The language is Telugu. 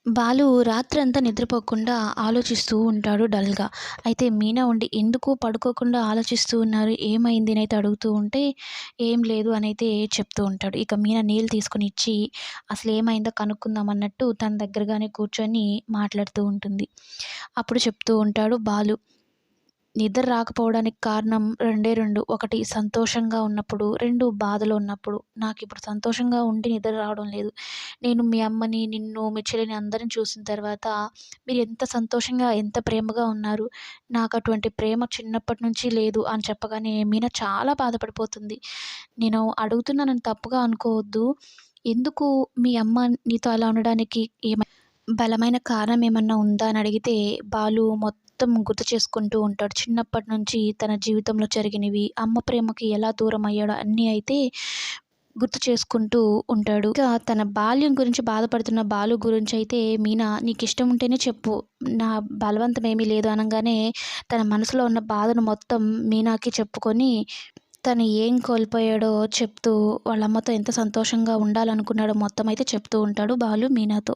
బాలు రాత్రంతా నిద్రపోకుండా ఆలోచిస్తూ ఉంటాడు డల్‌గా. అయితే మీనా ఉండి ఎందుకు పడుకోకుండా ఆలోచిస్తూ ఉన్నారు? ఏమైంది? అనైతే అడుగుతూ ఉంటే, "ఏం లేదు" అనైతే చెప్తూ ఉంటాడు. ఇక మీనా నీళ్ళు తీసుకొని ఇచ్చి, అసలేమైందో కనుక్కుందాం అన్నట్టు తన దగ్గరగానే కూర్చొని మాట్లాడుతూ ఉంటుంది. అప్పుడు చెప్తూ ఉంటాడు బాలు. నిద్ర రాకపోవడానికి కారణం రెండే 2. ఒకటి సంతోషంగా ఉన్నప్పుడు, 2 బాధలో ఉన్నప్పుడు. నాకిప్పుడు సంతోషంగా ఉండి నిద్ర రావడం లేదు. నేను మీ అమ్మని, నిన్ను, మీ చెల్లిని అందరిని చూసిన తర్వాత మీరు ఎంత సంతోషంగా, ఎంత ప్రేమగా ఉన్నారు. నాకటువంటి ప్రేమ చిన్నప్పటి నుంచి లేదు అని చెప్పగానే మీనా చాలా బాధపడిపోతుంది. నేను అడుగుతున్నానని తప్పుగా అనుకోవద్దు. ఎందుకు మీ అమ్మ నీతో అలా ఉండడానికి బలమైన కారణం ఏమన్నా ఉందా అని అడిగితే, బాలు మొత్తం గుర్తు చేసుకుంటూ ఉంటాడు. చిన్నప్పటి నుంచి తన జీవితంలో జరిగినవి, అమ్మ ప్రేమకి ఎలా దూరమయ్యాడో అన్నీ అయితే గుర్తు చేసుకుంటూ ఉంటాడు. ఇక తన బాల్యం గురించి బాధపడుతున్న బాలు గురించయితే మీనా నీకిష్టం ఉంటేనే చెప్పు. నా బలవంతం ఏమీ లేదు అనంగానే తన మనసులో ఉన్న బాధను మొత్తం మీనాకి చెప్పుకొని తను ఏం కోల్పోయాడో చెప్తూ వాళ్ళ అమ్మతో ఎంత సంతోషంగా ఉండాలనుకున్నాడో మొత్తం అయితే చెప్తూ ఉంటాడు బాలు మీనాతో.